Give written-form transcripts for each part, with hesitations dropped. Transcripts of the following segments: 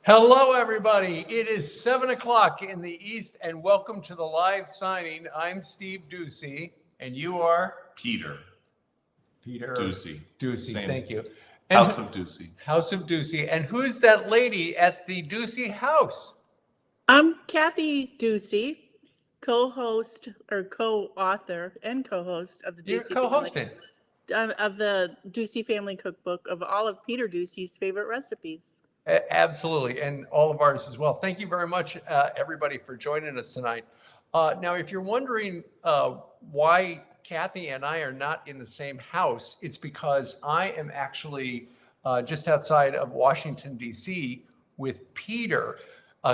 Hello, everybody. It is 7 o'clock in the East, and welcome to the live signing. I'm Steve Ducey, and you are Peter Peter Ducey. Ducey. Same. Thank you. And House of Ducey. House of Ducey. And who's that lady at the Ducey house? I'm Kathy Ducey, co-host or co-author and co-host of the You're Ducey co-hosting. of the Ducey Family Cookbook of all of Peter Ducey's favorite recipes. Absolutely, and all of ours as well. Thank you very much, everybody, for joining us tonight. Now, if you're wondering why Kathy and I are not in the same house, it's because I am actually just outside of Washington, D.C. with Peter.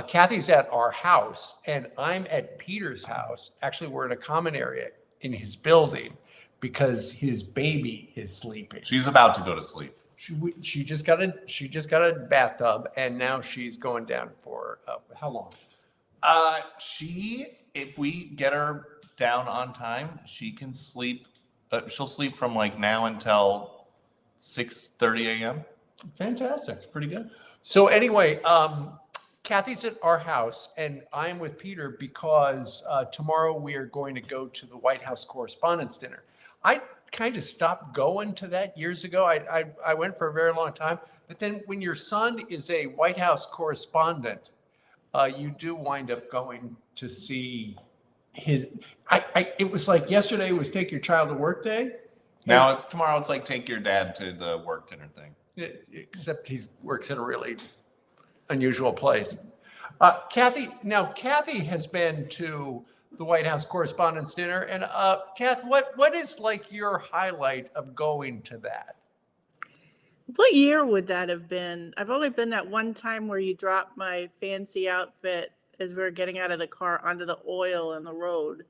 Kathy's at our house, and I'm at Peter's house. Actually, we're in a common area in his building because his baby is sleeping. She's about to go to sleep. She just got a bathtub, and now she's going down for how long? If we get her down on time, she can sleep. She'll sleep from like now until 6:30 a.m. Fantastic. It's pretty good. So anyway, Kathy's at our house, and I'm with Peter because tomorrow we are going to go to the White House Correspondents' Dinner. I kind of stopped going to that years ago. I went for a very long time, but then when your son is a White House correspondent, you do wind up going to see his. It was like yesterday was take your child to work day. Now tomorrow it's like take your dad to the work dinner thing. Except he works in a really unusual place. Kathy has been to the White House Correspondents' Dinner, and Kath, what is like your highlight of going to that? What year would that have been? I've only been that one time where you dropped my fancy outfit as we were getting out of the car onto the oil in the road.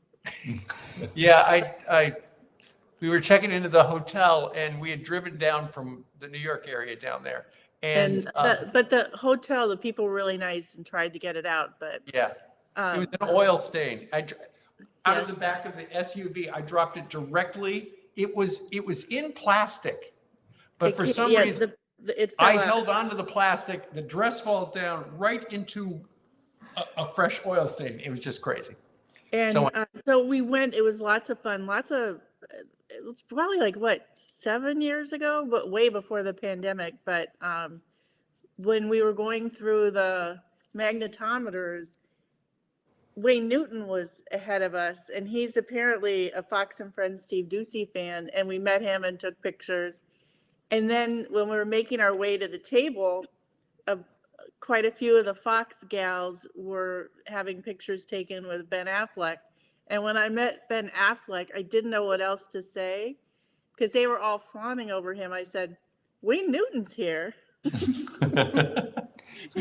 Yeah, we were checking into the hotel, and we had driven down from the New York area down there. But the hotel, the people were really nice and tried to get it out. But yeah, it was an oil stain. Out of Yes. the back of the SUV, I dropped it directly. It was in plastic, but for some reason, it fell I out. held onto the plastic. The dress falls down right into a fresh oil stain. It was just crazy. And So- so we went. It was lots of fun. It was probably like 7 years ago, but way before the pandemic. But when we were going through the magnetometers, Wayne Newton was ahead of us, and he's apparently a Fox and Friends Steve Ducey fan. And we met him and took pictures. And then when we were making our way to the table, quite a few of the Fox gals were having pictures taken with Ben Affleck. And when I met Ben Affleck, I didn't know what else to say because they were all fawning over him. I said, Wayne Newton's here. You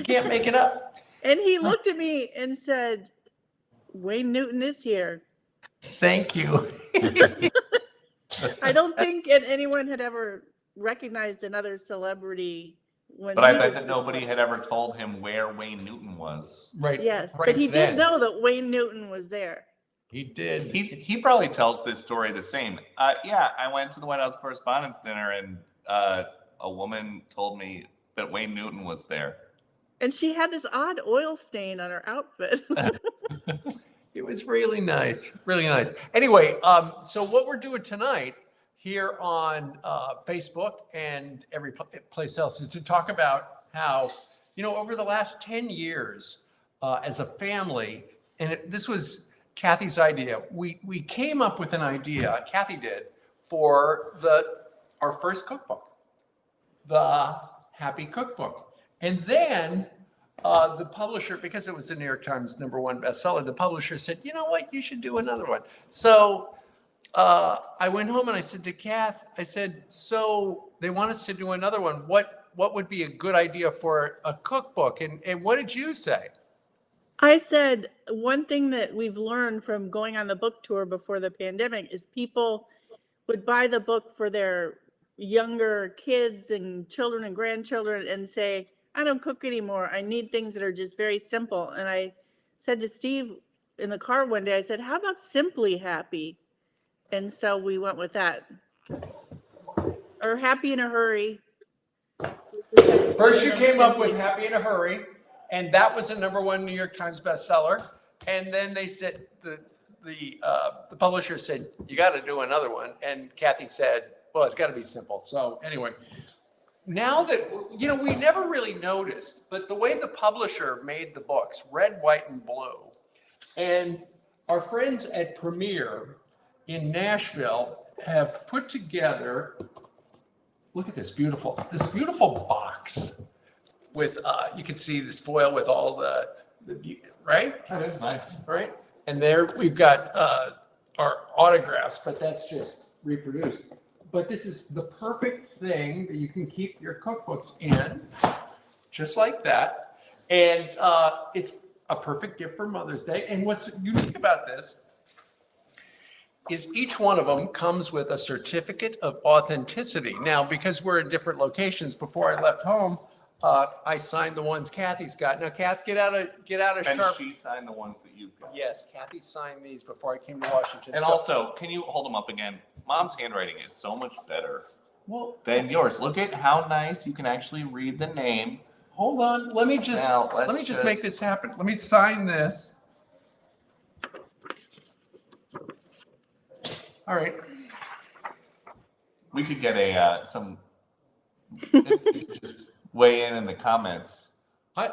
can't make it up. And he looked at me and said, Wayne Newton is here. Thank you. I don't think anyone had ever recognized another celebrity when But I he bet was that the nobody celebrity. had ever told him where Wayne Newton was. Right. Yes, right but he then. did know that Wayne Newton was there. He did. He probably tells this story the same. Yeah, I went to the White House Correspondents' Dinner, and a woman told me that Wayne Newton was there. And she had this odd oil stain on her outfit. It was really nice, really nice. Anyway, so what we're doing tonight here on Facebook and every place else is to talk about how, over the last 10 years as a family, and this was Kathy's idea. We came up with an idea, Kathy did, for our first cookbook, the Happy Cookbook. And then the publisher, because it was the New York Times #1 bestseller, the publisher said, you know what, you should do another one. So I went home and I said to Kath, I said, so they want us to do another one. What would be a good idea for a cookbook? And what did you say? I said, one thing that we've learned from going on the book tour before the pandemic is people would buy the book for their younger kids and children and grandchildren and say, I don't cook anymore. I need things that are just very simple. And I said to Steve in the car one day, I said, how about Simply Happy? And so we went with that. Or Happy in a Hurry. First you came up with Happy in a Hurry, And that was a #1 New York Times bestseller. And then they said, the publisher said, you got to do another one. And Kathy said, well, it's got to be simple. So anyway, now that, we never really noticed, but the way the publisher made the books, red, white, and blue, and our friends at Premiere in Nashville have put together, look at this beautiful box with, you can see this foil with all the right? That is nice. Right? And there we've got our autographs, but that's just reproduced. But this is the perfect thing that you can keep your cookbooks in, just like that. And it's a perfect gift for Mother's Day. And what's unique about this is each one of them comes with a certificate of authenticity. Now, because we're in different locations, before I left home, I signed the ones Kathy's got. Now, Kath, get out a And sharp. she signed the ones that you've got. Yes, Kathy signed these before I came to Washington. And So- also, can you hold them up again? Mom's handwriting is so much better well, than yours. Look at how nice you can actually read the name. hold on. Let me just Now, let me just make this happen. Let me sign this. All right. We could get some. Just weigh in the comments.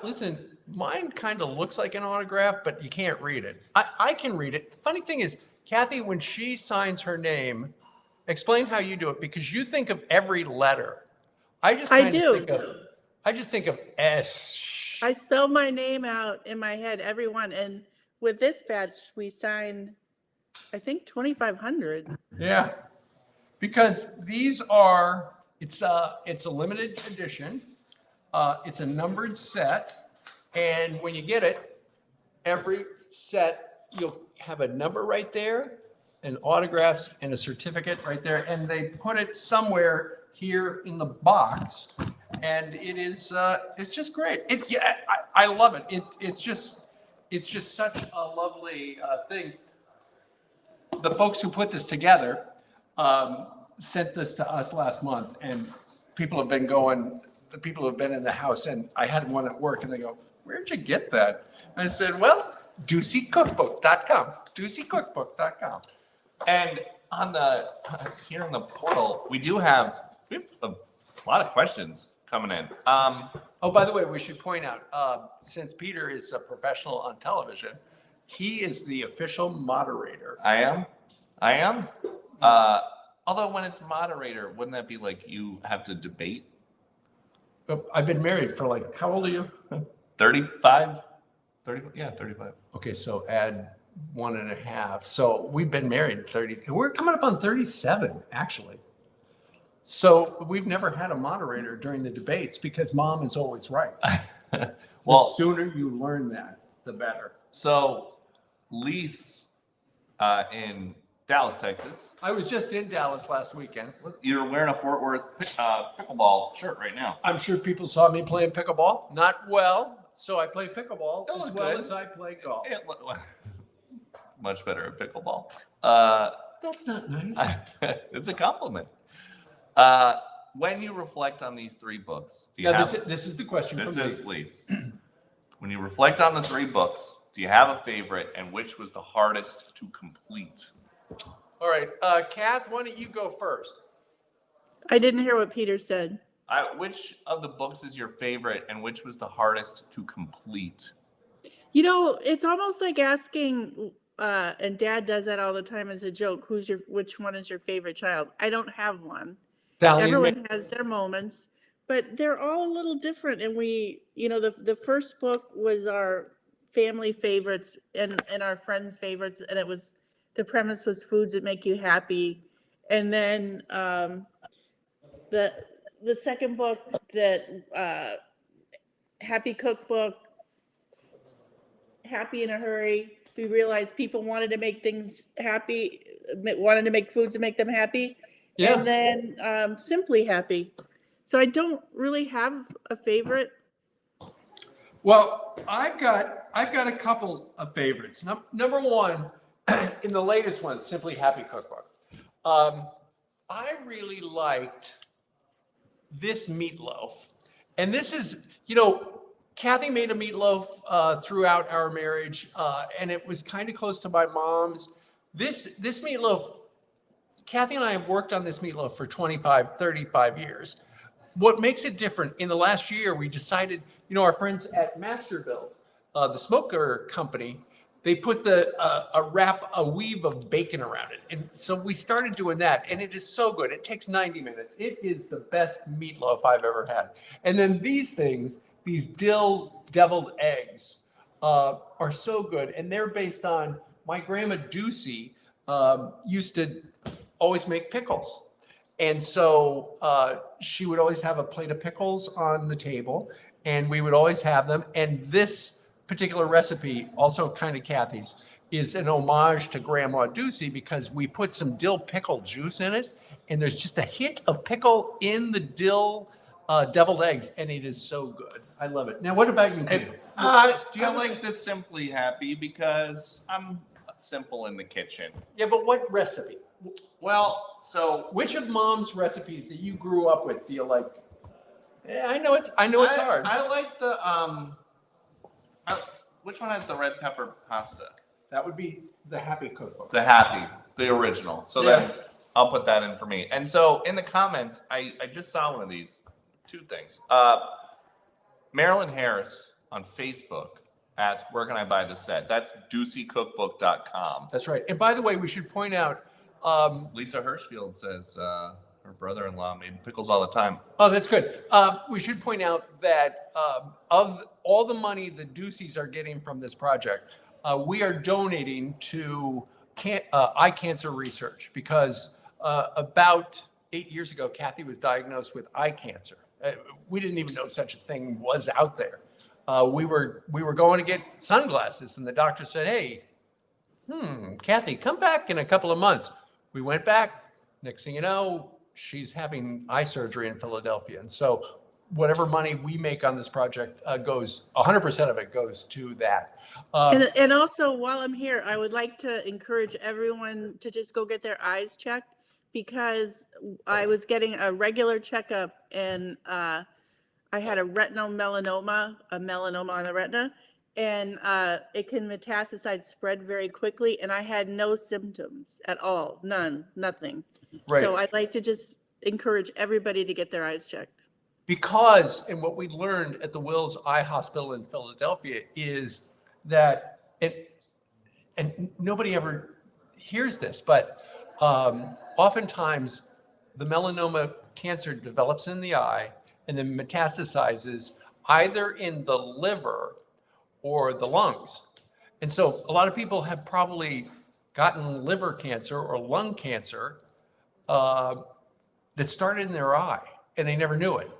Listen, mine kind of looks like an autograph, but you can't read it. I can read it. The funny thing is, Kathy, when she signs her name, explain how you do it, because you think of every letter. I just think of S. I spell my name out in my head, everyone. And with this batch, we signed, I think, 2,500. Yeah, because these are, it's a limited edition. It's a numbered set. And when you get it, every set, you'll have a number right there, and autographs and a certificate right there. And they put it somewhere here in the box. And it is, it's just great. I love it. It's just such a lovely thing. The folks who put this together sent this to us last month, and people have been going, the people who have been in the house, and I had one at work, and they go, where'd you get that? I said, well, DoocyCookbook.com, DoocyCookbook.com. And on the here in the portal, we have a lot of questions coming in. Oh, by the way, we should point out, since Peter is a professional on television, he is the official moderator. I am. Although when it's moderator, wouldn't that be like you have to debate? I've been married for like, how old are you? 35? 30, yeah, 35. Okay, so add 1.5. So we've been married 30. We're coming up on 37, actually. So we've never had a moderator during the debates because Mom is always right. Well, the sooner you learn that, the better. So Lise in Dallas, Texas. I was just in Dallas last weekend. You're wearing a Fort Worth pickleball shirt right now. I'm sure people saw me playing pickleball. Not well, so I play pickleball That as was well good. as I play golf. Much better at pickleball. That's not nice. It's a compliment. When you reflect on these three books, do you Now, have? this is the question This from me. is Lise. When you reflect on the three books, do you have a favorite, and which was the hardest to complete? All right, Kath, why don't you go first? I didn't hear what Peter said. Which of the books is your favorite, and which was the hardest to complete? It's almost like asking, and Dad does that all the time as a joke, which one is your favorite child? I don't have one. Sally, Everyone has their moments, but they're all a little different. And the first book was our family favorites and our friends' favorites, and the premise was foods that make you happy. And then the second book, that Happy Cookbook, Happy in a Hurry, we realized people wanted to make things happy, wanted to make foods to make them happy. Yeah. And then Simply Happy. So I don't really have a favorite. Well, I've got a couple of favorites. Number one, in the latest one, Simply Happy Cookbook. I really liked this meatloaf, and this is, Kathy made a meatloaf throughout our marriage, and it was kind of close to my mom's. This meatloaf, Kathy and I have worked on this meatloaf for 25, 35 years. What makes it different, in the last year, we decided, our friends at Masterbuilt, the smoker company, they put a weave of bacon around it. And so we started doing that, and it is so good. It takes 90 minutes. It is the best meatloaf I've ever had. And then these things, these dill deviled eggs, are so good. And they're based on, my grandma Doocy used to always make pickles. And so she would always have a plate of pickles on the table, and we would always have them. And this particular recipe, also kind of Kathy's, is an homage to Grandma Doocy because we put some dill pickle juice in it, and there's just a hint of pickle in the dill deviled eggs, and it is so good. I love it. Now, what about you, Peter? Do you like this Simply Happy because I'm simple in the kitchen? Yeah, but what recipe? Well, so Which of Mom's recipes that you grew up with do you like? Yeah, I know it's hard. I like the which one has the red pepper pasta? That would be the Happy Cookbook. The original. So Yeah. then I'll put that in for me. And so in the comments, I just saw one of these. Two things. Marilyn Harris on Facebook asked, where can I buy the set? That's DoocyCookbook.com. That's right. And by the way, we should point out. Lisa Hirschfield says her brother-in-law made pickles all the time. Oh, that's good. We should point out that of all the money the Duceys are getting from this project, we are donating to eye cancer research because about 8 years ago, Kathy was diagnosed with eye cancer. We didn't even know such a thing was out there. We were going to get sunglasses, and the doctor said, "Hey, Kathy, come back in a couple of months." We went back. Next thing you know, she's having eye surgery in Philadelphia. And so whatever money we make on this project goes, 100% of it goes to that. And also, while I'm here, I would like to encourage everyone to just go get their eyes checked because I was getting a regular checkup and I had a retinal melanoma, a melanoma on the retina, and it can metastasize, spread very quickly. And I had no symptoms at all, nothing. Right. So I'd like to just encourage everybody to get their eyes checked. Because, and what we learned at the Wills Eye Hospital in Philadelphia is that, and nobody ever hears this, but oftentimes the melanoma cancer develops in the eye and then metastasizes either in the liver or the lungs. And so a lot of people have probably gotten liver cancer or lung cancer that started in their eye and they never knew it.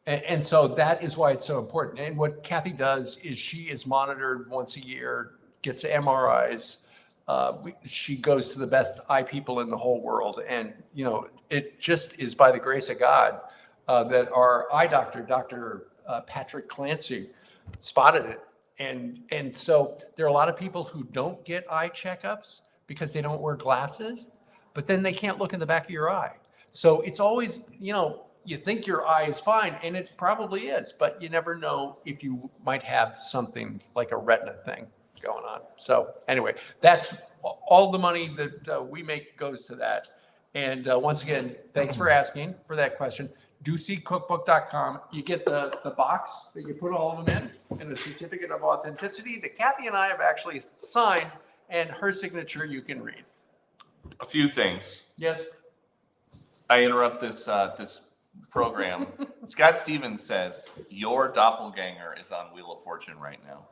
And so that is why it's so important. And what Kathy does is she is monitored once a year, gets MRIs. She goes to the best eye people in the whole world. And, it just is by the grace of God that our eye doctor, Dr. Patrick Clancy, spotted it. And so there are a lot of people who don't get eye checkups because they don't wear glasses, but then they can't look in the back of your eye. So it's always, you think your eye is fine, and it probably is, but you never know if you might have something like a retina thing going on. So anyway, that's all the money that we make goes to that. And once again, thanks for asking for that question. DoocyCookbook.com. You get the box that you put all of them in, and a certificate of authenticity that Kathy and I have actually signed, and her signature you can read. A few things. Yes. I interrupt this program. Scott Stevens says your doppelganger is on Wheel of Fortune right now.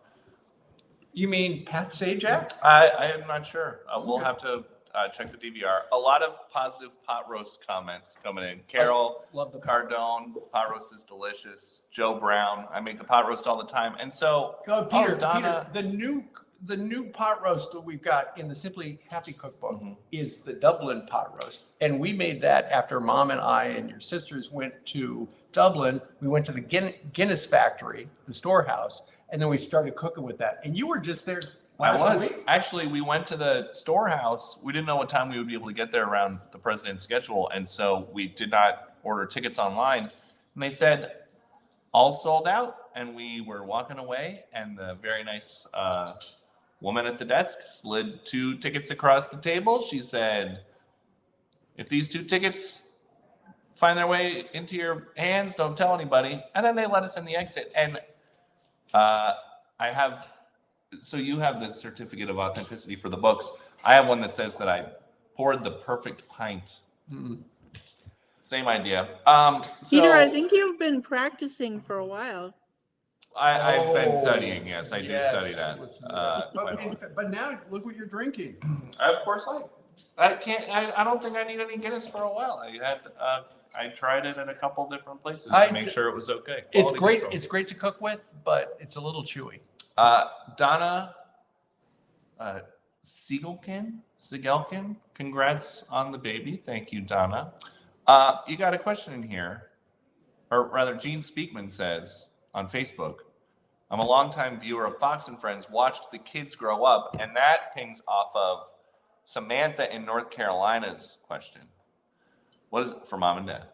You mean Pat Sajak? I am not sure. We'll have to check the DVR. A lot of positive pot roast comments coming in. Carol, love the Cardone, pot roast is delicious. Joe Brown, I make the pot roast all the time. And so, Peter, Donna, the new pot roast that we've got in the Simply Happy Cookbook is the Dublin pot roast. And we made that after Mom and I and your sisters went to Dublin. We went to the Guinness factory, the storehouse, and then we started cooking with that. And you were just there last week? Actually, we went to the storehouse. We didn't know what time we would be able to get there around the president's schedule. And so we did not order tickets online. And they said, all sold out, and we were walking away, and the very nice woman at the desk slid 2 tickets across the table. She said, if these 2 tickets find their way into your hands, don't tell anybody. And then they let us in the exit. And so you have the certificate of authenticity for the books. I have one that says that I poured the perfect pint. Same idea. Peter, I think you've been practicing for a while. I've been studying. Yes, I do study that. But now look what you're drinking. Of course, I can't. I don't think I need any Guinness for a while. I tried it in a couple different places to make sure it was okay. It's Quality great. control. It's great to cook with, but it's a little chewy. Donna Siegelkin, congrats on the baby. Thank you, Donna. You got a question in here, or rather, Gene Speakman says on Facebook, I'm a longtime viewer of Fox and Friends, watched the kids grow up, and that pings off of Samantha in North Carolina's question. What is for mom and dad?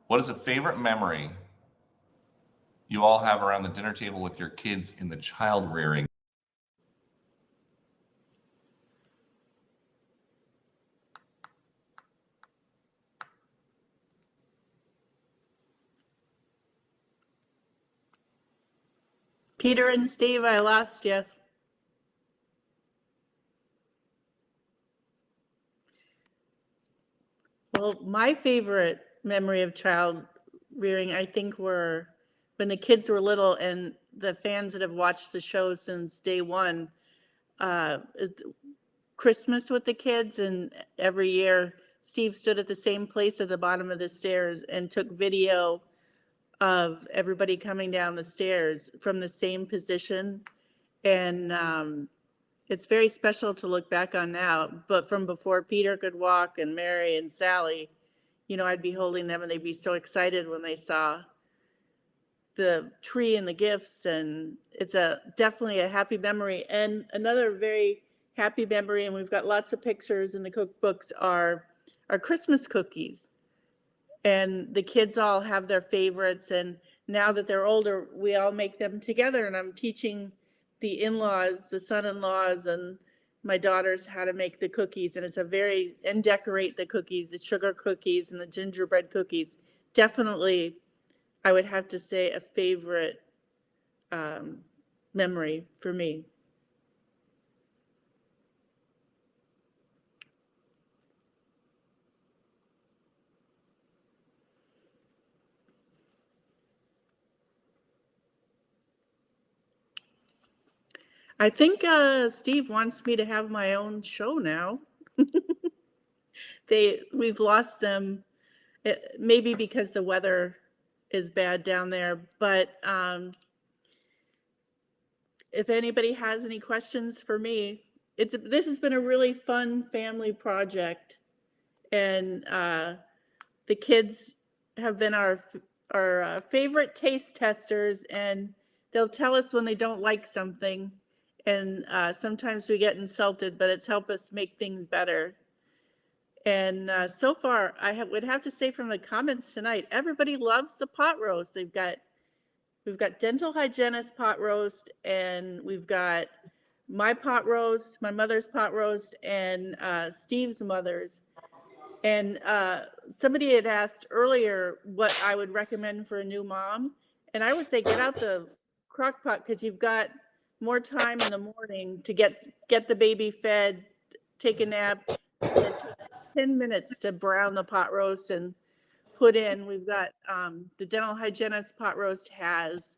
What is a favorite memory you all have around the dinner table with your kids in the child rearing? Peter and Steve, I lost you. Well, my favorite memory of child rearing, I think, were when the kids were little, and the fans that have watched the show since day one, Christmas with the kids, and every year Steve stood at the same place at the bottom of the stairs and took video of everybody coming down the stairs from the same position. And it's very special to look back on now, but from before Peter could walk, and Mary and Sally, you know, I'd be holding them and they'd be so excited when they saw the tree and the gifts. And it's definitely a happy memory. And another very happy memory, and we've got lots of pictures in the cookbooks, are our Christmas cookies. And the kids all have their favorites, and now that they're older, we all make them together, and I'm teaching the in-laws, the son-in-laws, and my daughters how to make the cookies. And and decorate the cookies, the sugar cookies and the gingerbread cookies. Definitely, I would have to say, a favorite memory for me. I think Steve wants me to have my own show now. We've lost them, maybe because the weather is bad down there. But if anybody has any questions for me, this has been a really fun family project, and the kids have been our favorite taste testers, and they'll tell us when they don't like something. And sometimes we get insulted, but it's helped us make things better. And so far, would have to say from the comments tonight, everybody loves the pot roast. We've got dental hygienist pot roast, and we've got my pot roast, my mother's pot roast, and Steve's mother's. And somebody had asked earlier what I would recommend for a new mom, and I would say get out the crock pot, because you've got more time in the morning to get the baby fed, take a nap. And it takes 10 minutes to brown the pot roast and put in. We've got the dental hygienist pot roast has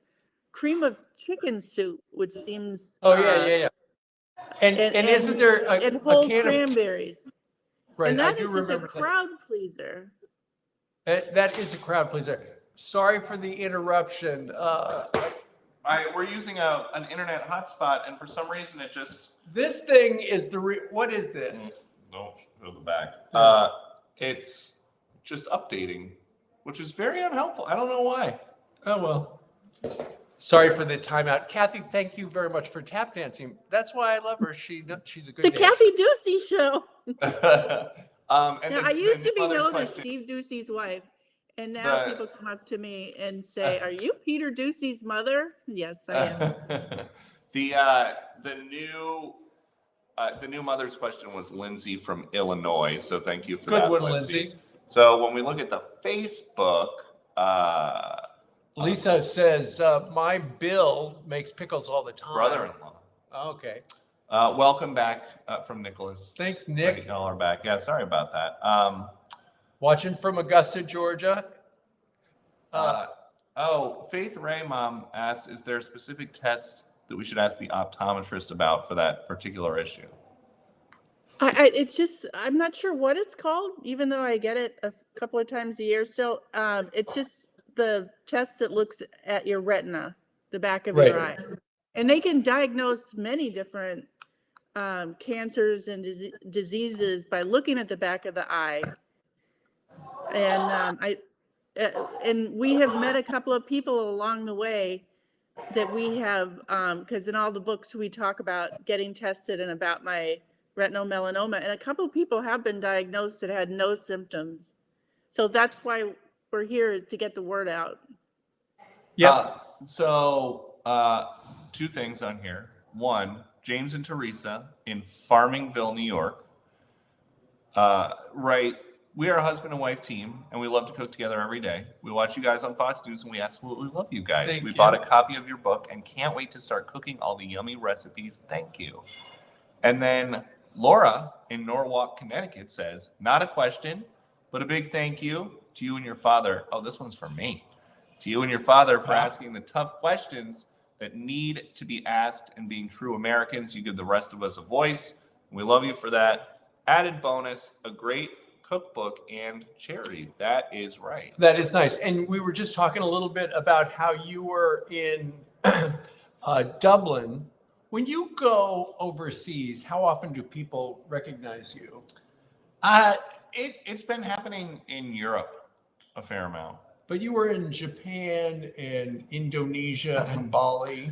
cream of chicken soup, which seems yeah. And isn't there and a whole can cranberries? Right, And that I do is just a remember crowd pleaser. that is a crowd pleaser. Sorry for the interruption. We're using an internet hotspot, and for some reason it just... This thing is what is this? Don't go to the back. It's just updating, which is very unhelpful. I don't know why. Oh, well. Sorry for the timeout. Kathy, thank you very much for tap dancing. That's why I love her. She's a good The dancer. Kathy Ducey Show. And Now, I used to be known as question. Steve Ducey's wife, And now people come up to me and say, "Are you Peter Ducey's mother?" Yes, I am. The new mother's question was Lindsay from Illinois, so thank you for Good that, one, Lindsay. Lindsay. So when we look at the Facebook, Lisa says, my Bill makes pickles all the time. brother-in-law. Okay. Welcome back from Nicholas. Thanks, Nick. Great, y'all are back. Yeah, sorry about that. Watching from Augusta, Georgia. Faith Ray Mom asked, is there a specific test that we should ask the optometrist about for that particular issue? It's just, I'm not sure what it's called, even though I get it a couple of times a year still. It's just the test that looks at your retina, the back of your eye. And they can diagnose many different cancers and diseases by looking at the back of the eye. And and we have met a couple of people along the way that we have, because in all the books we talk about getting tested and about my retinal melanoma, and a couple of people have been diagnosed that had no symptoms. So that's why we're here, is to get the word out. Yeah. Two things on here. One, James and Teresa in Farmingville, New York. Right. We are a husband and wife team, and we love to cook together every day. We watch you guys on Fox News, and we absolutely love you guys. Thank we you. bought a copy of your book and can't wait to start cooking all the yummy recipes. Thank you. And then Laura in Norwalk, Connecticut says, not a question, but a big thank you to you and your father. Oh, this one's for me. To you and your father for asking the tough questions that need to be asked, and being true Americans. You give the rest of us a voice. We love you for that. Added bonus, a great cookbook and charity. That is right. That is nice. And we were just talking a little bit about how you were in Dublin. When you go overseas, how often do people recognize you? It's been happening in Europe a fair amount. But you were in Japan and Indonesia and Bali.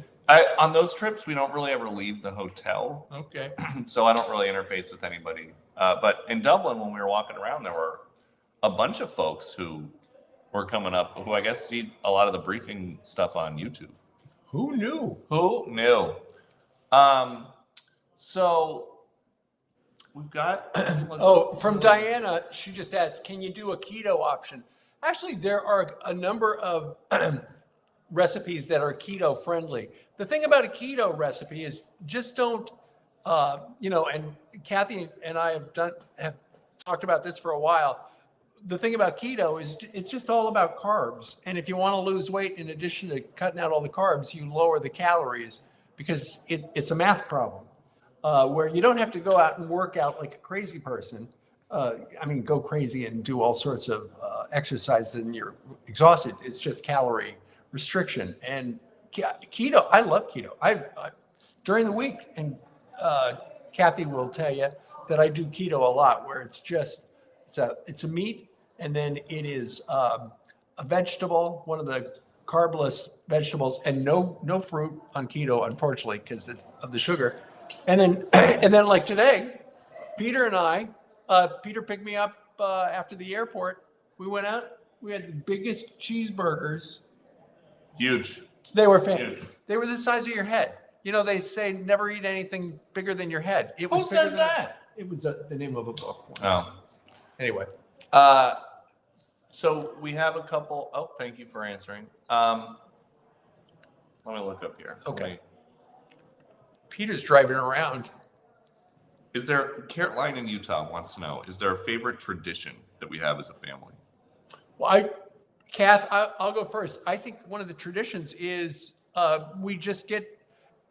On those trips, we don't really ever leave the hotel. Okay. So I don't really interface with anybody. But in Dublin, when we were walking around, there were a bunch of folks who were coming up who I guess see a lot of the briefing stuff on YouTube. Who knew? Who knew? So we've got... From Diana, she just asked, can you do a keto option? Actually, there are a number of recipes that are keto friendly. The thing about a keto recipe is just don't, and Kathy and I have talked about this for a while. The thing about keto is it's just all about carbs. And if you want to lose weight, in addition to cutting out all the carbs, you lower the calories, because it's a math problem where you don't have to go out and work out like a crazy person. Go crazy and do all sorts of exercise and you're exhausted. It's just calorie restriction. And keto, I love keto. I during the week, and Kathy will tell you that I do keto a lot, where it's a meat, and then it is a vegetable, one of the carbless vegetables, and no fruit on keto, unfortunately, because of the sugar. And then like today, Peter and I, Peter picked me up after the airport. We went out. We had the biggest cheeseburgers. Huge. They were fantastic. They were the size of your head. You know, they say never eat anything bigger than your head. It was Who says that? It was the name of a book. Oh. Anyway. So we have a couple. Oh, thank you for answering. Let me look up here. Okay. Wait. Peter's driving around. Caroline in Utah wants to know, is there a favorite tradition that we have as a family? Well, Kath, I'll go first. I think one of the traditions is we just get,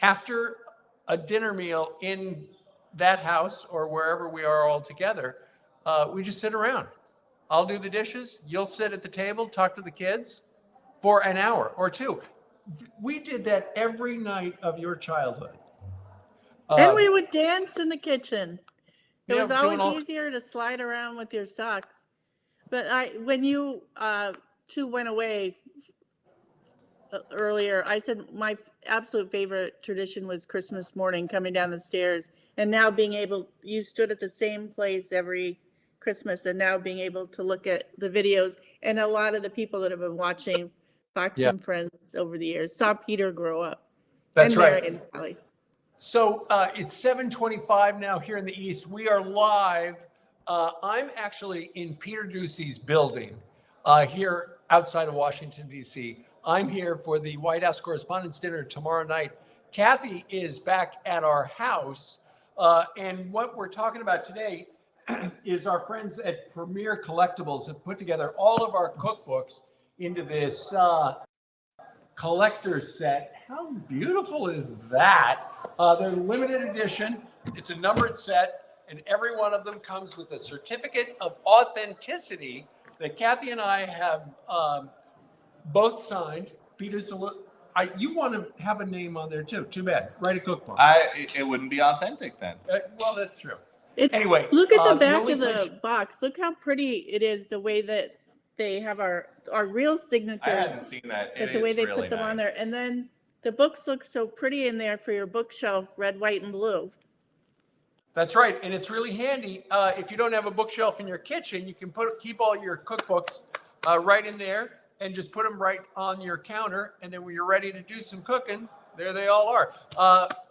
after a dinner meal in that house or wherever we are all together, we just sit around. I'll do the dishes. You'll sit at the table, talk to the kids for an hour or two. We did that every night of your childhood. And we would dance in the kitchen. It was doing always easier to slide around with your socks. But when you two went away earlier, I said my absolute favorite tradition was Christmas morning, coming down the stairs, and now being able, you stood at the same place every Christmas, and now being able to look at the videos, and a lot of the people that have been watching Fox Yeah. and Friends over the years saw Peter grow up. That's and right. Mary and Sally. So it's 7:25 now here in the East. We are live. I'm actually in Peter Ducey's building here outside of Washington, D.C. I'm here for the White House Correspondents' Dinner tomorrow night. Kathy is back at our house. And what we're talking about today is our friends at Premier Collectibles have put together all of our cookbooks into this collector's set. How beautiful is that? They're limited edition. It's a numbered set, and every one of them comes with a certificate of authenticity that Kathy and I have both signed. Peter's you want to have a name on there too. Too bad. Write a cookbook. It wouldn't be authentic then. Well, that's true. It's Anyway, look at the back only of the place- box. Look how pretty it is. The way that they have our real I signatures, hadn't seen that. but It the way is they really put them on nice. there, and then the books look so pretty in there for your bookshelf, red, white, and blue. That's right, and it's really handy. If you don't have a bookshelf in your kitchen, you can keep all your cookbooks right in there, and just put them right on your counter. And then when you're ready to do some cooking, there they all are.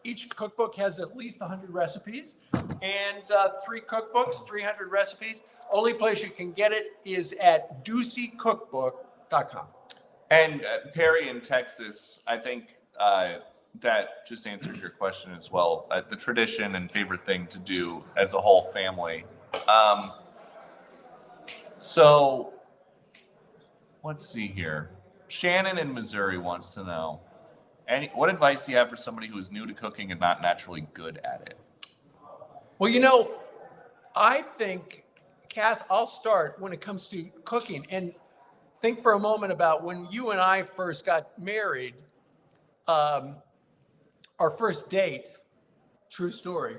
Each cookbook has at least 100 recipes, and 3 cookbooks, 300 recipes. Only place you can get it is at DoocyCookbook.com. And Perry in Texas, I think that just answered your question as well. The tradition and favorite thing to do as a whole family. So let's see here. Shannon in Missouri wants to know, what advice do you have for somebody who is new to cooking and not naturally good at it? Well, I think, Kath, I'll start when it comes to cooking. And think for a moment about when you and I first got married, our first date, true story,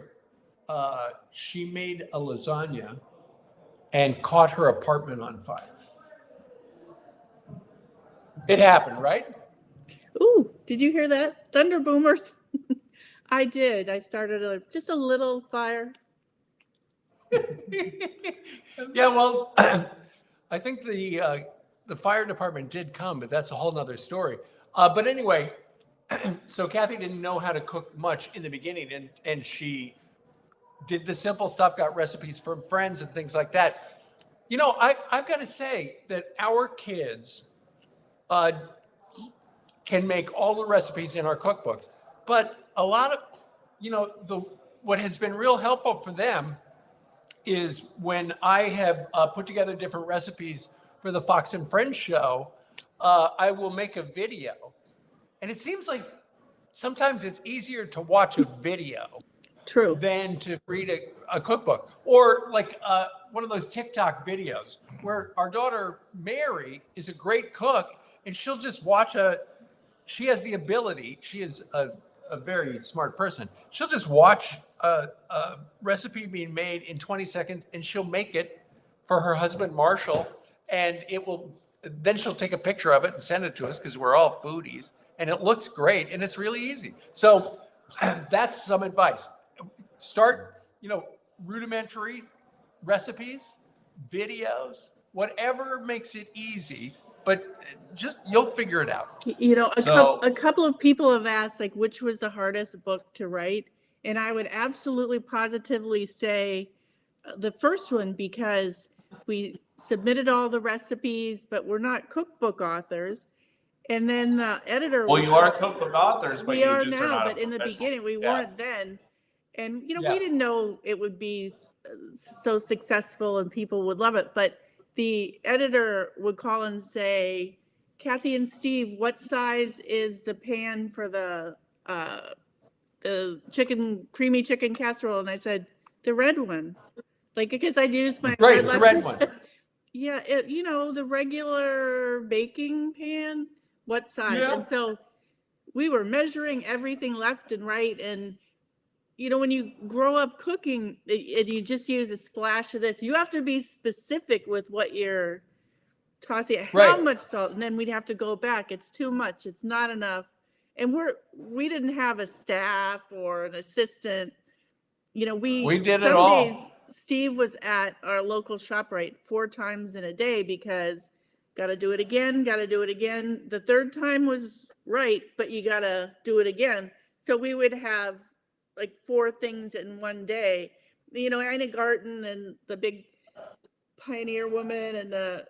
she made a lasagna and caught her apartment on fire. It happened, right? Ooh, did you hear that? Thunder boomers. I did. I started just a little fire. Yeah, well, I think the fire department did come, but that's a whole nother story. But anyway, so Kathy didn't know how to cook much in the beginning, and she did the simple stuff, got recipes from friends and things like that. I've got to say that our kids can make all the recipes in our cookbooks, but a lot of, what has been real helpful for them is when I have put together different recipes for the Fox and Friends show, I will make a video. And it seems like sometimes it's easier to watch a video True. than to read a cookbook. Or like one of those TikTok videos where our daughter Mary is a great cook, and she'll just watch she has the ability, she is a very smart person. She'll just watch a recipe being made in 20 seconds, and she'll make it for her husband, Marshall, and then she'll take a picture of it and send it to us because we're all foodies, and it looks great, and it's really easy. So that's some advice. Start, rudimentary recipes, videos, whatever makes it easy, but you'll figure it out. A couple of people have asked, like, which was the hardest book to write? And I would absolutely positively say the first one, because we submitted all the recipes, but we're not cookbook authors. And then the editor. Well, you are cookbook authors, but we you are just now, are not but in the beginning we weren't then. And, we didn't know it would be so successful and people would love it. But the editor would call and say, Kathy and Steve, what size is the pan for the creamy chicken casserole? And I said, the red one. Like, because I'd used my Right, the red one. Yeah, the regular baking pan, what size? Yeah. And so we were measuring everything left and right. And, when you grow up cooking and you just use a splash of this, you have to be specific with what you're tossing. How much salt? And then we'd have to go back. It's too much. It's not enough. And we didn't have a staff or an assistant. We did it all. Steve was at our local ShopRite 4 times in a day because got to do it again, got to do it again. The third time was right, but you got to do it again. So we would have like 4 things in one day. You know, Ina Garten and the big pioneer woman and the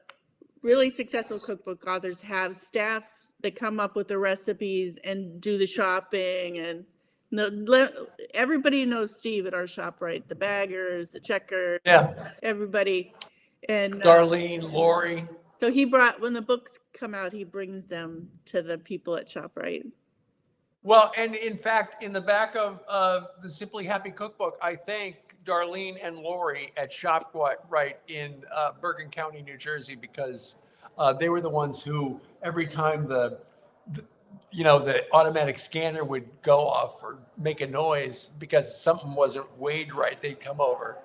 really successful cookbook authors have staff that come up with the recipes and do the shopping. And everybody knows Steve at our ShopRite, the baggers, the checkers, Yeah. everybody. And Darlene, Lori. so he brought, when the books come out, he brings them to the people at ShopRite. Well, and in fact, in the back of the Simply Happy Cookbook, I thank Darlene and Lori at ShopRite in Bergen County, New Jersey, because they were the ones who, every time the automatic scanner would go off or make a noise because something wasn't weighed right, they'd come over,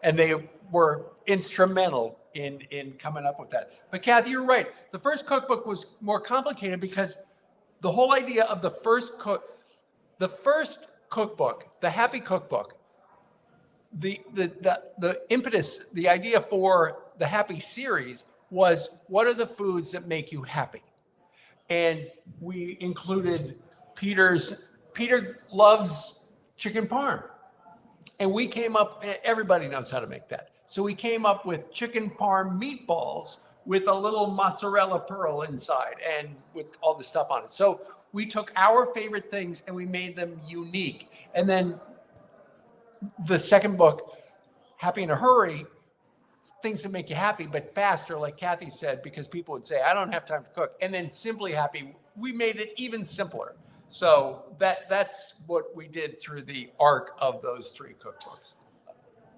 and they were instrumental in coming up with that. But Kathy, you're right. The first cookbook was more complicated because the whole idea of the first cookbook, the Happy Cookbook, the impetus, the idea for the Happy series was, what are the foods that make you happy? And we included Peter loves chicken parm. And we came up, everybody knows how to make that. So we came up with chicken parm meatballs with a little mozzarella pearl inside and with all the stuff on it. So we took our favorite things and we made them unique. And then the second book, Happy in a Hurry, things that make you happy, but faster, like Kathy said, because people would say, I don't have time to cook. And then Simply Happy, we made it even simpler. So that's what we did through the arc of those 3 cookbooks.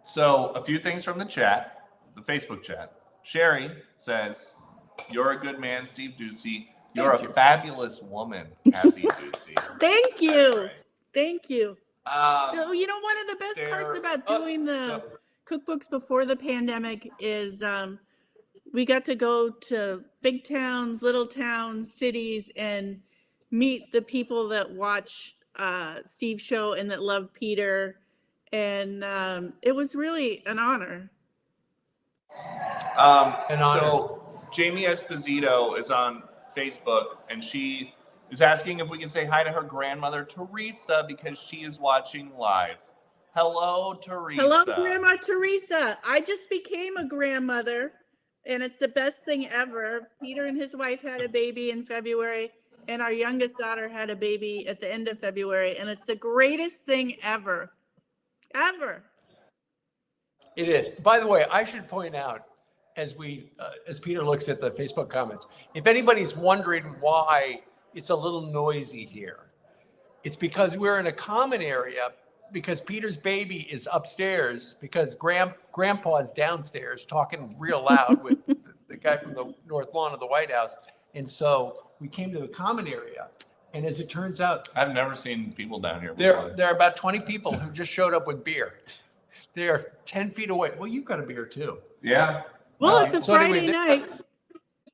So a few things from the chat, the Facebook chat. Sherry says, you're a good man, Steve Ducey. You're a fabulous woman, Happy Ducey. Thank you. Thank you. You know, one of the best parts about doing the cookbooks before the pandemic is we got to go to big towns, little towns, cities, and meet the people that watch Steve's show and that love Peter. And it was really an honor. So Jamie Esposito is on Facebook, and she is asking if we can say hi to her grandmother, Teresa, because she is watching live. Hello, Teresa. Hello, Grandma Teresa. I just became a grandmother, and it's the best thing ever. Peter and his wife had a baby in February, and our youngest daughter had a baby at the end of February, and it's the greatest thing ever. Ever. It is. By the way, I should point out, as Peter looks at the Facebook comments, if anybody's wondering why it's a little noisy here, it's because we're in a common area, because Peter's baby is upstairs, because Grandpa's downstairs talking real loud with the guy from the North Lawn of the White House. And so we came to the common area. And as it turns out, I've never seen people down here before. There are about 20 people who just showed up with beer. They are 10 feet away. Well, you've got a beer too. Yeah. Well, it's a Friday night.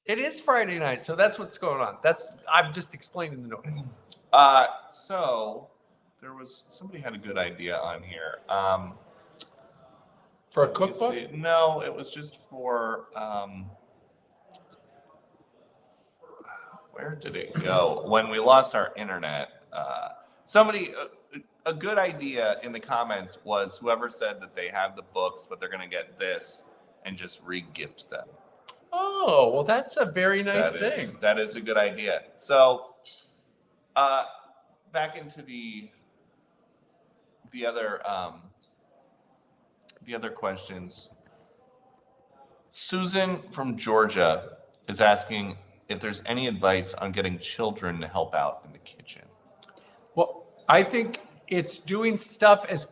It is Friday night, so that's what's going on. I'm just explaining the noise. So there was somebody had a good idea on here. For a cookbook? No, it was just for where did it go? When we lost our internet, somebody a good idea in the comments was whoever said that they have the books, but they're going to get this and just re-gift them. Oh, well, that's a very nice thing. That is a good idea. So, back into the other questions. Susan from Georgia is asking if there's any advice on getting children to help out in the kitchen. Well, I think it's doing stuff as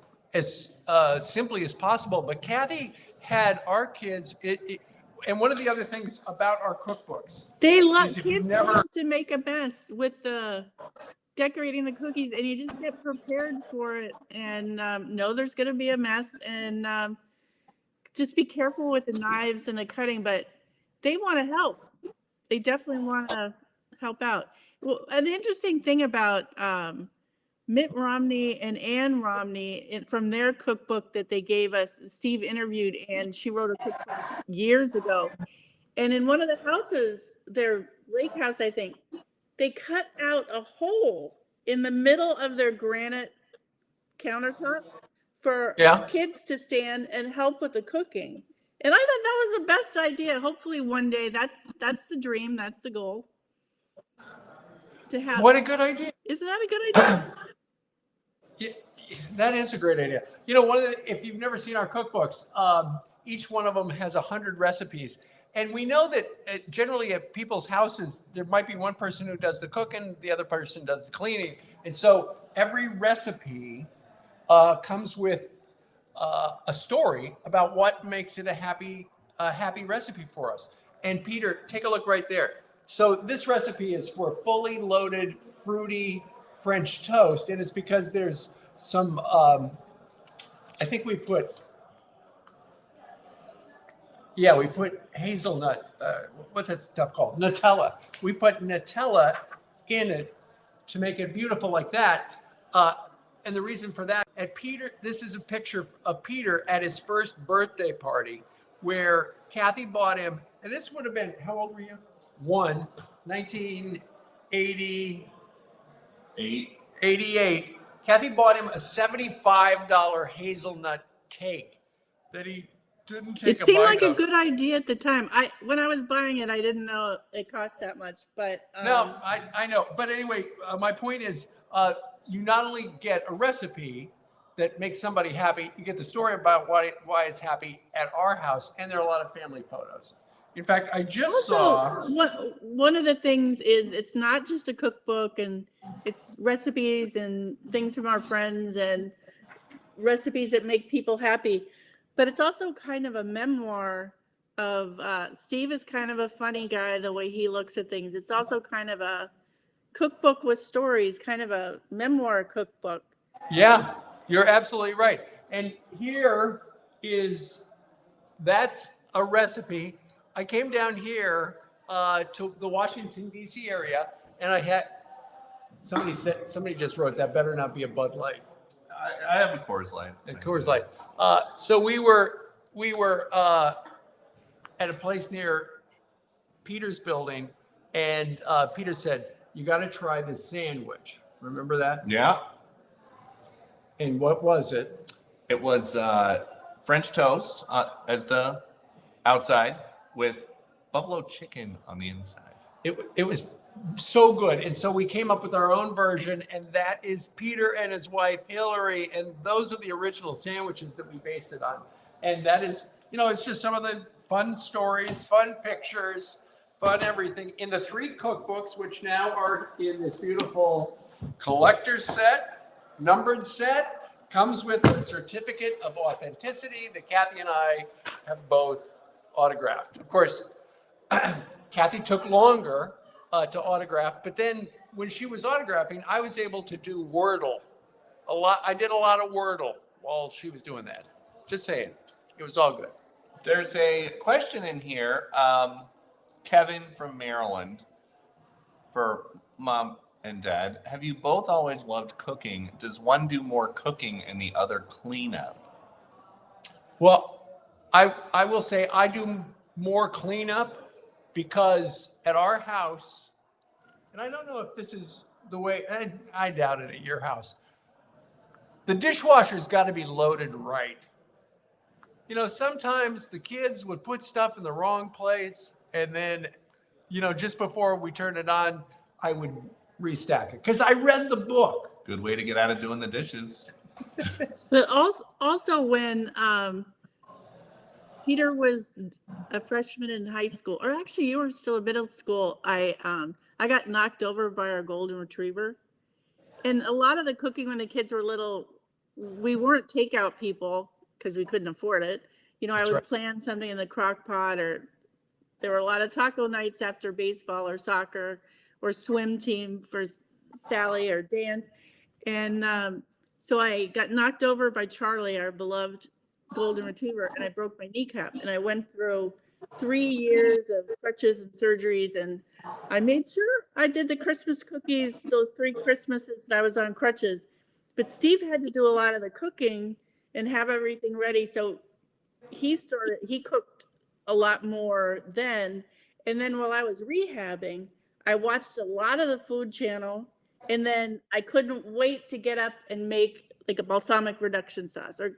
simply as possible. But Kathy had our kids. And one of the other things about our cookbooks, they love kids love to make a mess with the decorating the cookies, and you just get prepared for it and know there's going to be a mess, and just be careful with the knives and the cutting. But they want to help. They definitely want to help out. Well, an interesting thing about Mitt Romney and Ann Romney from their cookbook that they gave us. Steve interviewed, and she wrote a cookbook years ago. And in one of the houses, their lake house, I think, they cut out a hole in the middle of their granite countertop for Yeah. kids to stand and help with the cooking. And I thought that was the best idea. Hopefully one day that's the dream, that's the goal. To have What a good idea. Isn't that a good idea? Yeah, that is a great idea. One of the, if you've never seen our cookbooks, each one of them has 100 recipes. And we know that generally at people's houses, there might be one person who does the cooking, the other person does the cleaning. And so every recipe comes with a story about what makes it a happy recipe for us. And Peter, take a look right there. So this recipe is for fully loaded, fruity French toast. And it's because there's some, I think we put hazelnut, what's that stuff called? Nutella. We put Nutella in it to make it beautiful like that. And the reason for that, this is a picture of Peter at his first birthday party where Kathy bought him, and this would have been, how old were you? 1988. Kathy bought him a $75 hazelnut cake that he didn't take It seemed like of. a good idea at the time. When I was buying it, I didn't know it cost that much, but No, I know. But anyway, my point is, you not only get a recipe that makes somebody happy, you get the story about why it's happy at our house, and there are a lot of family photos. In fact, I just saw one of the things is it's not just a cookbook, and it's recipes and things from our friends and recipes that make people happy, but it's also kind of a memoir of Steve is kind of a funny guy, the way he looks at things. It's also kind of a cookbook with stories, kind of a memoir cookbook. Yeah, you're absolutely right. And that's a recipe. I came down here to the Washington, D.C. area, and I had, somebody just wrote, that better not be a Bud Light. I have a Coors Light. A Coors Light. So we were at a place near Peter's building, and Peter said, "You got to try this sandwich." Remember that? Yeah. And what was it? It was French toast as the outside with buffalo chicken on the inside. It was so good. And so we came up with our own version, and that is Peter and his wife, Hillary. And those are the original sandwiches that we based it on. And that is, it's just some of the fun stories, fun pictures, fun everything in the 3 cookbooks, which now are in this beautiful collector's set, numbered set. Comes with a certificate of authenticity that Kathy and I have both autographed. Of course, Kathy took longer to autograph, but then when she was autographing, I was able to do Wordle a lot. I did a lot of Wordle while she was doing that. Just saying, it was all good. There's a question in here, Kevin from Maryland, for Mom and Dad. Have you both always loved cooking? Does one do more cooking and the other cleanup? Well, I will say I do more cleanup because at our house, and I don't know if this is the way, I doubt it at your house, the dishwasher's got to be loaded right. Sometimes the kids would put stuff in the wrong place, and then, just before we turn it on, I would restack it because I read the book. Good way to get out of doing the dishes. But also when Peter was a freshman in high school, or actually you were still in middle school, I got knocked over by our golden retriever. And a lot of the cooking when the kids were little, we weren't takeout people because we couldn't afford it. I would plan something in the crock pot, or there were a lot of taco nights after baseball or soccer or swim team for Sally or dance. And so I got knocked over by Charlie, our beloved golden retriever, and I broke my kneecap. And I went through 3 years of crutches and surgeries, and I made sure I did the Christmas cookies, those 3 Christmases that I was on crutches. but Steve had to do a lot of the cooking and have everything ready. So he cooked a lot more then. And then while I was rehabbing, I watched a lot of the Food Channel, and then I couldn't wait to get up and make like a balsamic reduction sauce or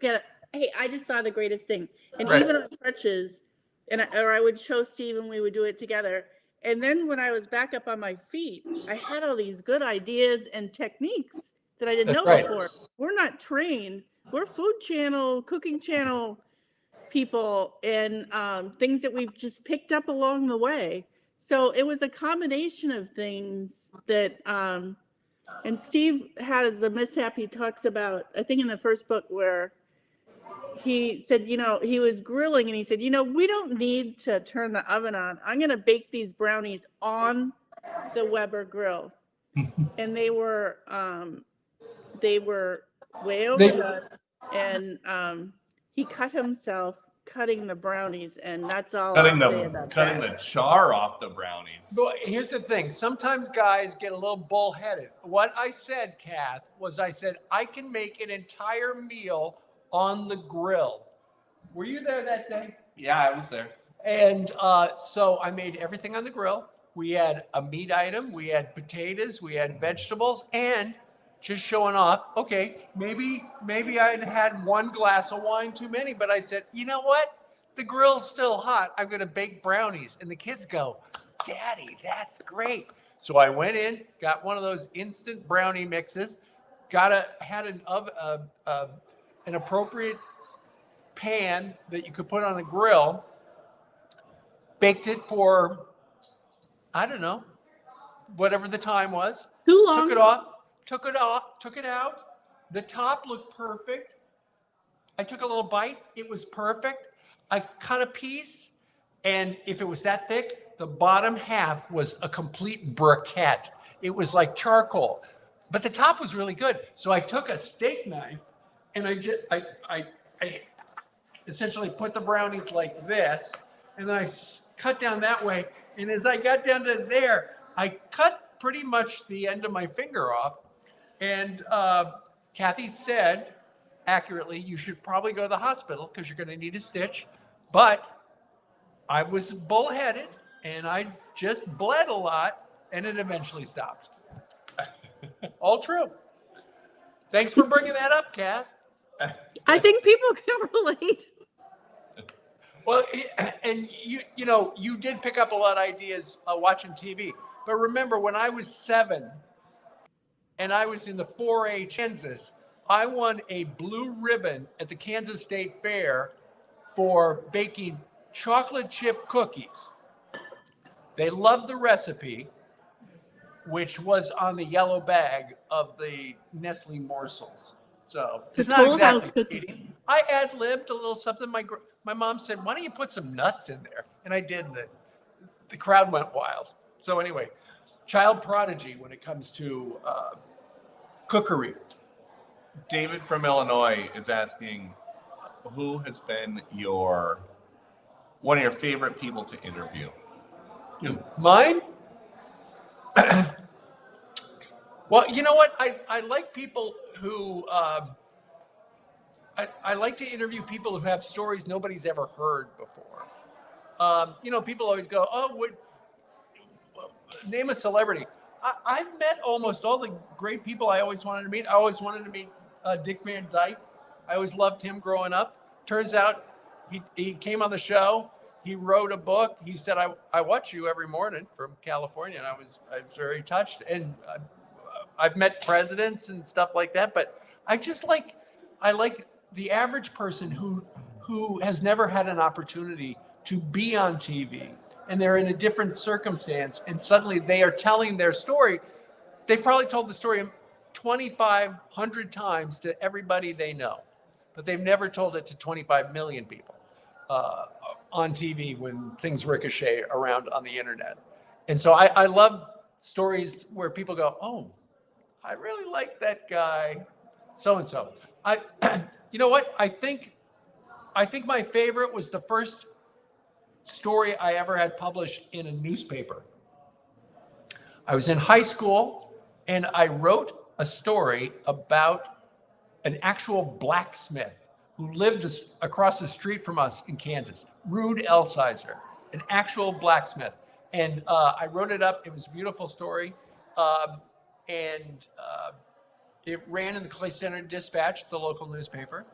hey, I just saw The Greatest Thing. And Right. even on crutches, or I would show Steve and we would do it together. And then when I was back up on my feet, I had all these good ideas and techniques that I didn't That's know right. before. We're not trained. We're Food Channel, Cooking Channel people, and things that we've just picked up along the way. So it was a combination of things that, and Steve has a mishap he talks about, I think in the first book, where he said, he was grilling and he said, we don't need to turn the oven on. I'm going to bake these brownies on the Weber grill. And they were way overdone. And he cut himself cutting the brownies, and that's all I'll say about cutting that. the char off the brownies. But here's the thing. Sometimes guys get a little bullheaded. What I said, Kath, was I can make an entire meal on the grill. Were you there that day? Yeah, I was there. And so I made everything on the grill. We had a meat item, we had potatoes, we had vegetables, and just showing off. Okay, maybe I'd had one glass of wine too many, but I said, you know what? The grill's still hot. I'm going to bake brownies. And the kids go, Daddy, that's great. So I went in, got one of those instant brownie mixes, had an appropriate pan that you could put on a grill, baked it for, I don't know, whatever the time was. Too long. Took it out. The top looked perfect. I took a little bite. It was perfect. I cut a piece, and if it was that thick, the bottom half was a complete briquette. It was like charcoal, but the top was really good. So I took a steak knife, and I essentially put the brownies like this, and then I cut down that way. And as I got down to there, I cut pretty much the end of my finger off. And Kathy said, accurately, you should probably go to the hospital because you're going to need a stitch. But I was bullheaded, and I just bled a lot, and it eventually stopped. All true. Thanks for bringing that up, Kath. I think people can relate. Well, and you did pick up a lot of ideas watching TV. But remember, when I was 7 and I was in the 4A Kansas, I won a blue ribbon at the Kansas State Fair for baking chocolate chip cookies. They loved the recipe, which was on the yellow bag of the Nestle morsels. So it's not Toll House exactly cookies. cheating. I ad-libbed a little something. My mom said, "Why don't you put some nuts in there?" And I did. The crowd went wild. So anyway, child prodigy when it comes to cookery. David from Illinois is asking, who has been one of your favorite people to interview? Mine? Well, you know what? I like people who I like to interview people who have stories nobody's ever heard before. People always go, name a celebrity. I've met almost all the great people I always wanted to meet. I always wanted to meet Dick Van Dyke. I always loved him growing up. Turns out he came on the show. He wrote a book. He said, I watch you every morning from California. And I was very touched. And I've met presidents and stuff like that. But I like the average person who has never had an opportunity to be on TV, and they're in a different circumstance, and suddenly they are telling their story. They probably told the story 2,500 times to everybody they know, but they've never told it to 25 million people on TV when things ricochet around on the internet. And so I love stories where people go, oh, I really like that guy, so-and-so. You know what? I think my favorite was the first story I ever had published in a newspaper. I was in high school and I wrote a story about an actual blacksmith who lived across the street from us in Kansas, Rude Elsizer, an actual blacksmith. And I wrote it up. It was a beautiful story. And it ran in the Clay Center Dispatch, the local newspaper.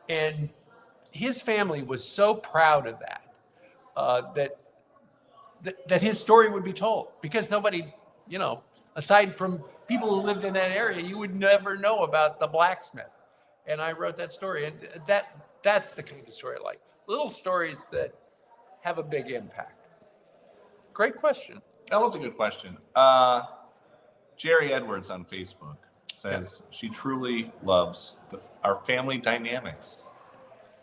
And his family was so proud of that, that his story would be told, because nobody, aside from people who lived in that area, you would never know about the blacksmith. And I wrote that story, and that's the kind of story I like. Little stories that have a big impact. Great question. That was a good question. Jerry Edwards on Facebook says she truly loves our family dynamics.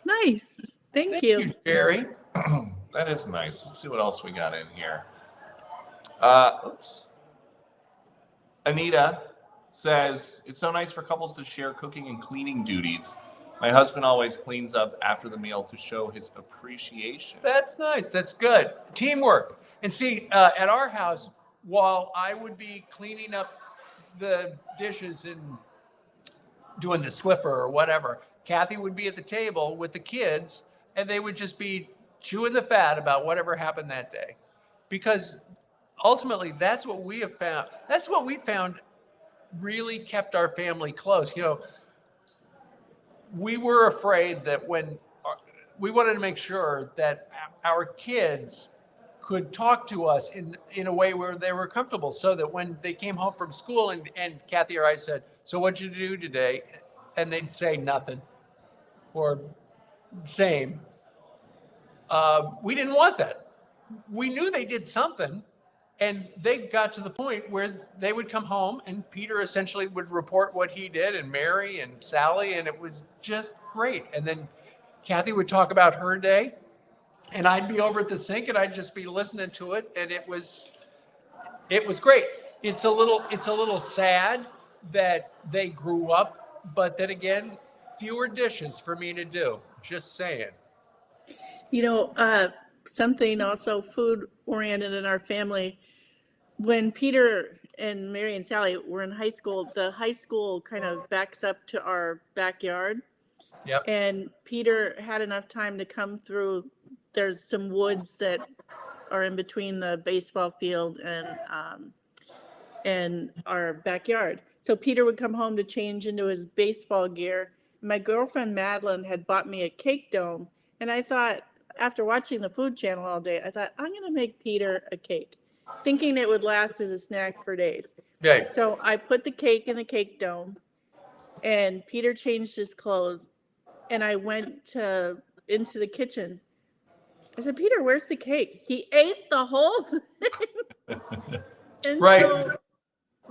Nice. Thank you, Jerry. That is nice. Let's see what else we got in here. Oops. Anita says, it's so nice for couples to share cooking and cleaning duties. My husband always cleans up after the meal to show his appreciation. That's nice. That's good. Teamwork. And see, at our house, while I would be cleaning up the dishes and doing the Swiffer or whatever, Kathy would be at the table with the kids, and they would just be chewing the fat about whatever happened that day. Because ultimately, that's what we have found. That's what we found really kept our family close. We were afraid that we wanted to make sure that our kids could talk to us in a way where they were comfortable, so that when they came home from school and Kathy or I said, so what'd you do today? And they'd say nothing or same. We didn't want that. We knew they did something, and they got to the point where they would come home and Peter essentially would report what he did, and Mary and Sally, and it was just great. And then Kathy would talk about her day, and I'd be over at the sink and I'd just be listening to it, and it was great. It's a little sad that they grew up, but then again, fewer dishes for me to do. Just saying. Something also food oriented in our family. When Peter and Mary and Sally were in high school, the high school kind of backs up to our backyard. Yep. And Peter had enough time to come through. There's some woods that are in between the baseball field and our backyard. So Peter would come home to change into his baseball gear. My girlfriend Madeline had bought me a cake dome, and I thought, after watching the Food Channel all day, I thought, I'm going to make Peter a cake, thinking it would last as a snack for days. Okay. So I put the cake in the cake dome, and Peter changed his clothes, and I went into the kitchen. I said, Peter, where's the cake? He ate the whole thing. And Right. so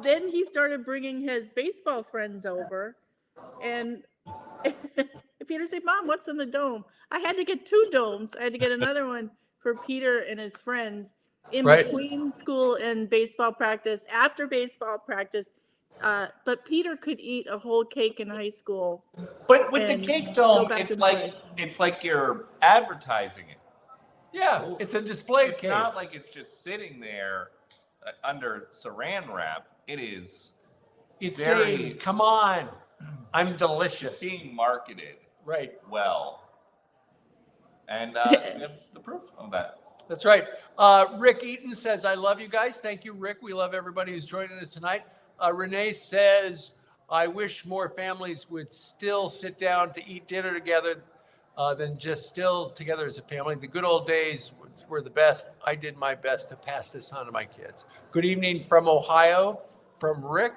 then he started bringing his baseball friends over, and Peter said, Mom, what's in the dome? I had to get 2 domes. I had to get another one for Peter and his friends in between school and baseball practice, after baseball practice. But Peter could eat a whole cake in high school. But with the cake dome, it's like you're advertising it. Yeah, it's a display It's case. not like it's just sitting there under saran wrap. It's saying, come on, I'm delicious. It's being marketed well. And we have the proof of that. That's right. Rick Eaton says, I love you guys. Thank you, Rick. We love everybody who's joining us tonight. Renee says, I wish more families would still sit down to eat dinner together than just still together as a family. The good old days were the best. I did my best to pass this on to my kids. Good evening from Ohio, from Rick.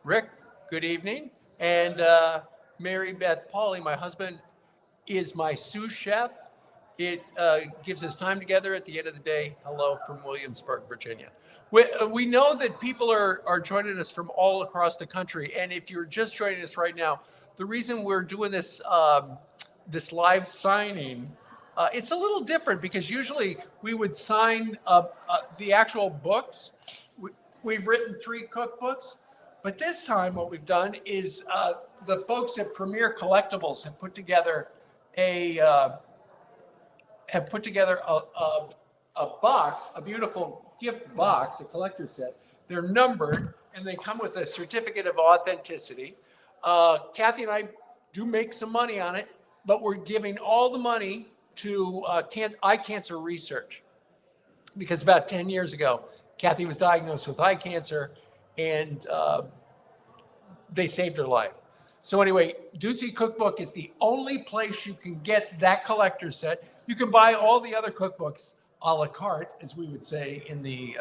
Rick, good evening. And Mary Beth Pauley, my husband, is my sous chef. It gives us time together at the end of the day. Hello from Williamsburg, Virginia. We know that people are joining us from all across the country. And if you're just joining us right now, the reason we're doing this this live signing, it's a little different, because usually we would sign the actual books. We've written 3 cookbooks, but this time what we've done is the folks at Premier Collectibles have put together a box, a beautiful gift box, a collector set. They're numbered, and they come with a certificate of authenticity. Kathy and I do make some money on it, but we're giving all the money to eye cancer research. Because about 10 years ago, Kathy was diagnosed with eye cancer, and they saved her life. So anyway, Ducey Cookbook is the only place you can get that collector's set. You can buy all the other cookbooks a la carte, as we would say in the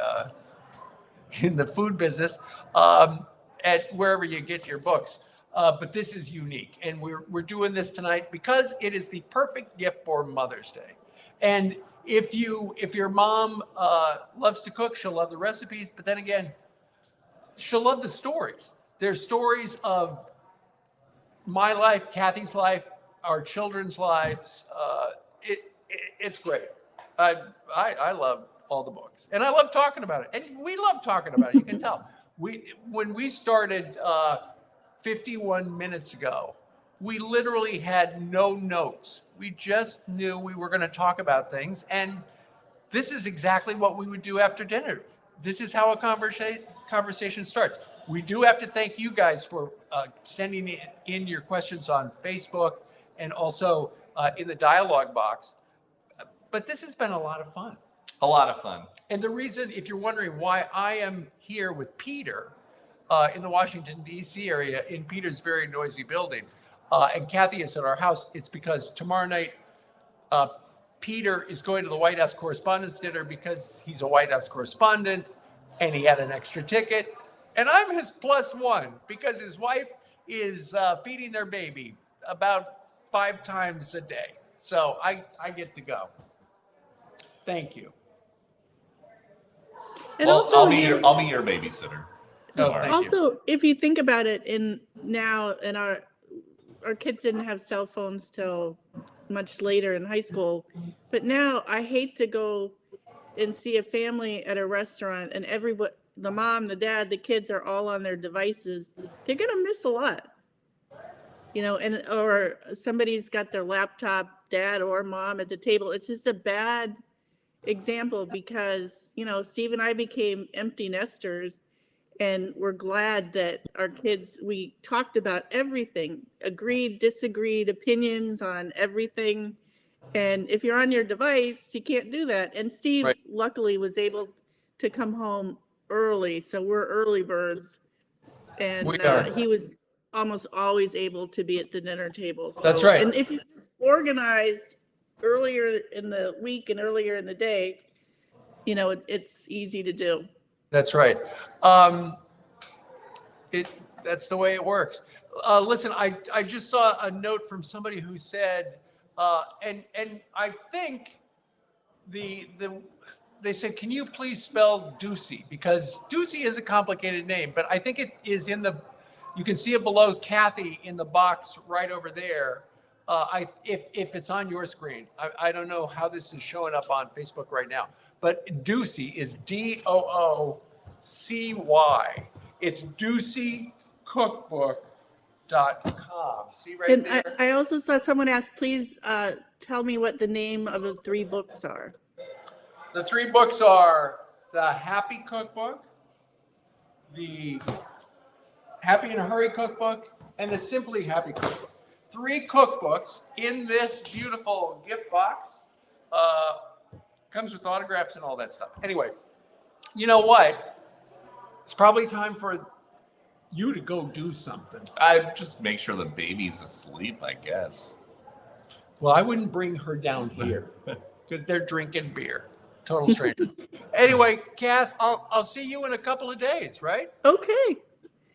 food business, at wherever you get your books. But this is unique, and we're doing this tonight because it is the perfect gift for Mother's Day. And if your mom loves to cook, she'll love the recipes. But then again, she'll love the stories. There's stories of my life, Kathy's life, our children's lives. It's great. I love all the books, and I love talking about it. And we love talking about it. You can tell. When we started 51 minutes ago, we literally had no notes. We just knew we were going to talk about things, and this is exactly what we would do after dinner. This is how a conversation starts. We do have to thank you guys for sending in your questions on Facebook and also in the dialogue box. But this has been a lot of fun. A lot of fun. And the reason, if you're wondering why I am here with Peter in the Washington, D.C. area, in Peter's very noisy building, and Kathy is at our house, it's because tomorrow night, Peter is going to the White House Correspondents' Dinner because he's a White House correspondent and he had an extra ticket. And I'm his +1 because his wife is feeding their baby about 5 times a day. So I get to go. Thank you. And Well, also, I'll be your babysitter. Oh, thank you. also, if you think about it, our kids didn't have cell phones till much later in high school, but now I hate to go and see a family at a restaurant and the mom, the dad, the kids are all on their devices. They're gonna miss a lot, or somebody's got their laptop, dad or mom, at the table. It's just a bad example because Steve and I became empty nesters, and we're glad that our kids, we talked about everything, agreed, disagreed, opinions on everything. And if you're on your device, you can't do that. And Steve Right. luckily was able to come home early, so we're early birds. And We are. he was almost always able to be at the dinner table. So, That's right. And if you organized earlier in the week and earlier in the day, it's easy to do. That's right. That's the way it works. Listen, I just saw a note from somebody who said, and I think they said, can you please spell Doocy? Because Doocy is a complicated name, but I think it is you can see it below Kathy in the box right over there. If it's on your screen, I don't know how this is showing up on Facebook right now, but Doocy is Doocy. It's DoocyCookbook.com. See right And there? I also saw someone ask, please tell me what the name of the 3 books are. The 3 books are the Happy Cookbook, the Happy in a Hurry Cookbook, and the Simply Happy Cookbook. 3 cookbooks in this beautiful gift box. Comes with autographs and all that stuff. Anyway, you know what? It's probably time for you to go do something. I just make sure the baby's asleep, I guess. Well, I wouldn't bring her down here because they're drinking beer. Total stranger. Anyway, Kath, I'll see you in a couple of days, right? Okay.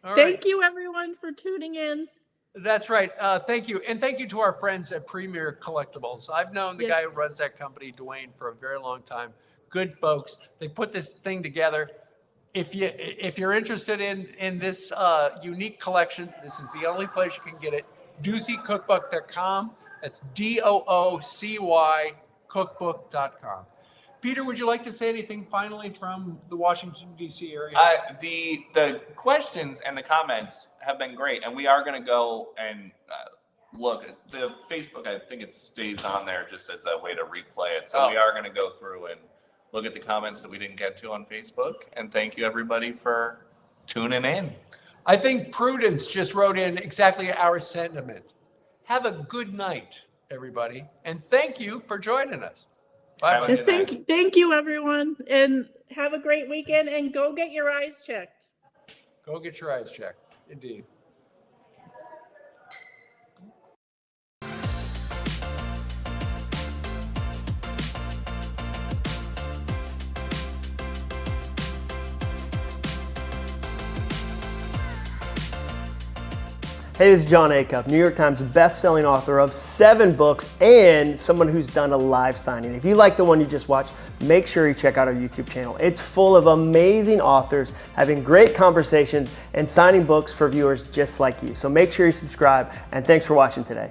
All Thank right. you, everyone, for tuning in. That's right. Thank you. And thank you to our friends at Premier Collectibles. I've known the guy who runs that company, Dwayne, for a very long time. Good folks. They put this thing together. If you're interested in this unique collection, this is the only place you can get it. DoocyCookbook.com. That's DOOCY cookbook.com. Peter, would you like to say anything finally from the Washington, D.C. area? The questions and the comments have been great, and we are going to go and look at the Facebook. I think it stays on there just as a way to replay it. So we are going to go through and look at the comments that we didn't get to on Facebook. And thank you, everybody, for tuning in. I think Prudence just wrote in exactly our sentiment. Have a good night, everybody. And thank you for joining us. Have Bye-bye. a Yes, good night. thank you, everyone, and have a great weekend. And go get your eyes checked. Go get your eyes checked. Indeed. Hey, this is John Acuff, New York Times best-selling author of 7 books and someone who's done a live signing. If you like the one you just watched, make sure you check out our YouTube channel. It's full of amazing authors having great conversations and signing books for viewers just like you. So make sure you subscribe, and thanks for watching today.